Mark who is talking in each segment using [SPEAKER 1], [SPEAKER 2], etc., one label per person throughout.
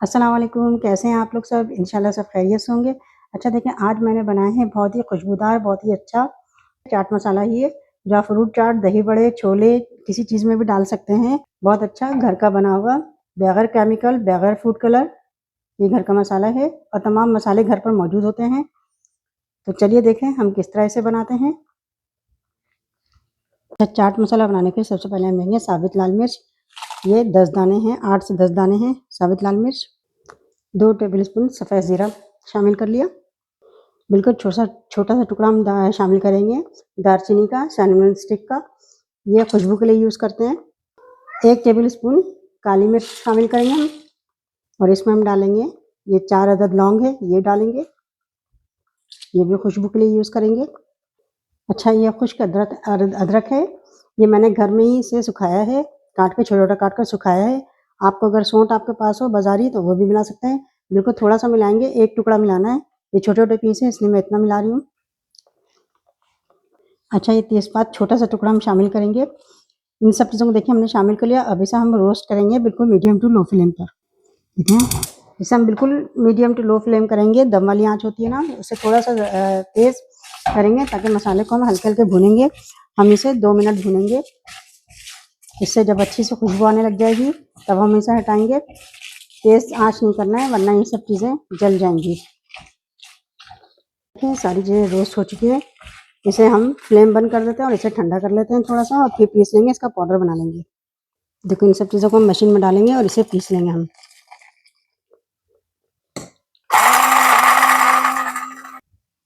[SPEAKER 1] अस्सलाम वालेकुम, कैसे हैं आप लोग सब? इंशाल्लाह सब खैरियत से होंगे। अच्छा देखें, आज मैंने बनाए हैं बहुत ही खुशबूदार, बहुत ही अच्छा चाट मसाला ही है, जो आप फ्रूट चाट, दही बड़े, छोले किसी चीज़ में भी डाल सकते हैं। बहुत अच्छा घर का बना हुआ, बगैर केमिकल, बगैर फूड कलर, ये घर का मसाला है और तमाम मसाले घर पर मौजूद होते हैं। तो चलिए देखें हम किस तरह से बनाते हैं। चाट मसाला बनाने के लिए सबसे पहले हम लेंगे साबित लाल मिर्च। ये 10 दाने हैं, 8 से 10 दाने हैं साबित लाल मिर्च। 2 टेबलस्पून सफ़ेद ज़ीरा शामिल कर लिया। बिल्कुल छोटा सा टुकड़ा हम शामिल करेंगे दालचीनी का, सिनेमन स्टिक का, ये खुशबू के लिए यूज़ करते हैं। 1 टेबलस्पून काली मिर्च शामिल करेंगे हम और इसमें हम डालेंगे ये 4 अदद लौंग है, ये डालेंगे, ये भी खुशबू के लिए यूज़ करेंगे। अच्छा, ये खुश्क अदरक है, ये मैंने घर में ही इसे सुखाया है, काट के छोटा-छोटा काट कर सुखाया है। आपको अगर सौंठ आपके पास हो बाज़ारी तो वो भी मिला सकते हैं। बिल्कुल थोड़ा-सा मिलाएँगे, 1 टुकड़ा मिलाना है। ये छोटे-छोटे पीस हैं इसलिए मैं इतना मिला रही हूँ। अच्छा, ये तेज़पात छोटा-सा टुकड़ा हम शामिल करेंगे। इन सब चीज़ों को देखिए हमने शामिल कर लिया। अब इसे हम रोस्ट करेंगे बिल्कुल मीडियम टू लो फ्लेम पर। ठीक है? इसे हम बिल्कुल मीडियम टू लो फ्लेम करेंगे। दम वाली आँच होती है ना, उसे थोड़ा-सा तेज़ करेंगे ताकि मसाले को हम हल्के-हल्के भूनेंगे। हम इसे 2 मिनट भूनेंगे। इससे जब अच्छी सी खुशबू आने लग जाएगी तब हम इसे हटाएँगे। तेज़ आँच नहीं करना है वरना ये सब चीज़ें जल जाएँगी। देखिए सारी चीज़ें रोस्ट हो चुकी है। इसे हम फ्लेम बंद कर देते हैं और इसे ठंडा कर लेते हैं थोड़ा-सा और फिर पीस लेंगे, इसका पाउडर बना लेंगे। देखो इन सब चीज़ों को हम मशीन में डालेंगे और इसे पीस लेंगे हम।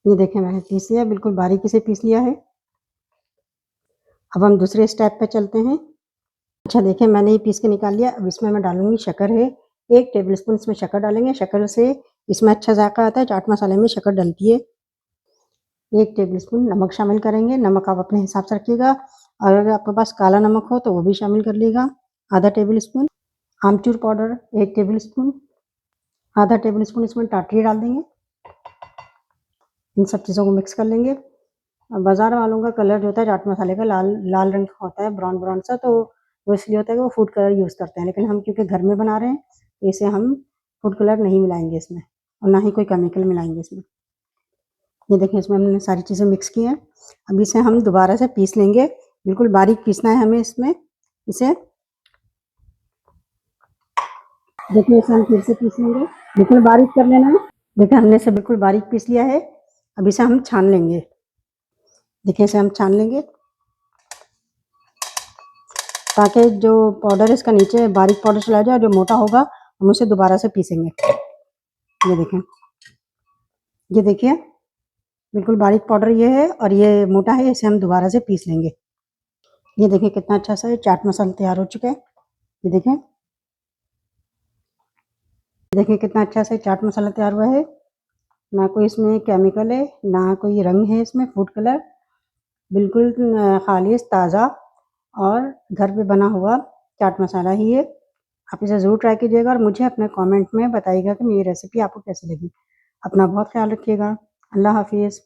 [SPEAKER 1] ये देखें मैंने पीस लिया, बिल्कुल बारीकी से पीस लिया है। अब हम दूसरे स्टेप पे चलते हैं। अच्छा देखिए मैंने ये पीस के निकाल लिया। अब इसमें मैं डालूँगी शक्कर है, 1 टेबलस्पून इसमें शक्कर डालेंगे। शक्कर से इसमें अच्छा ज़ायक़ा आता है, चाट मसाले में शक्कर डलती है। 1 टेबलस्पून नमक शामिल करेंगे, नमक आप अपने हिसाब से रखिएगा और अगर आपके पास काला नमक हो तो वो भी शामिल कर लीजिएगा। आधा टेबलस्पून आमचूर पाउडर 1 टेबलस्पून, आधा टेबलस्पून इसमें टाटरी डाल देंगे। इन सब चीज़ों को मिक्स कर लेंगे। बाज़ार वालों का कलर जो होता है चाट मसाले का लाल लाल रंग का होता है, ब्राउन ब्राउन सा, तो वो इसलिए होता है कि वो फूड कलर यूज़ करते हैं। लेकिन हम क्योंकि घर में बना रहे हैं तो इसे हम फूड कलर नहीं मिलाएंगे इसमें और ना ही कोई केमिकल मिलाएंगे इसमें। ये देखिए इसमें हमने सारी चीज़ें मिक्स की हैं। अब इसे हम दोबारा से पीस लेंगे, बिल्कुल बारीक पीसना है हमें इसमें इसे। देखिए इसे हम फिर से पीस लेंगे, बिल्कुल बारीक कर लेना है। देखिए हमने इसे बिल्कुल बारीक पीस लिया है। अब इसे हम छान लेंगे। देखिए इसे हम छान लेंगे ताकि जो पाउडर है इसका नीचे बारीक पाउडर चला जाए, जो मोटा होगा हम उसे दोबारा से पीसेंगे। ये देखें, ये देखिए बिल्कुल बारीक पाउडर ये है और ये मोटा है, इसे हम दोबारा से पीस लेंगे। ये देखिए कितना अच्छा सा चाट मसाला तैयार हो चुका है। ये देखें, देखिए कितना अच्छा सा चाट मसाला तैयार हुआ है। ना कोई इसमें केमिकल है, ना कोई रंग है इसमें फूड कलर, बिल्कुल खालिस ताज़ा और घर पे बना हुआ चाट मसाला ही है। आप इसे ज़रूर ट्राई कीजिएगा और मुझे अपने कमेंट में बताइएगा कि मेरी रेसिपी आपको कैसी लगी। अपना बहुत ख्याल रखिएगा। अल्लाह हाफ़िज़।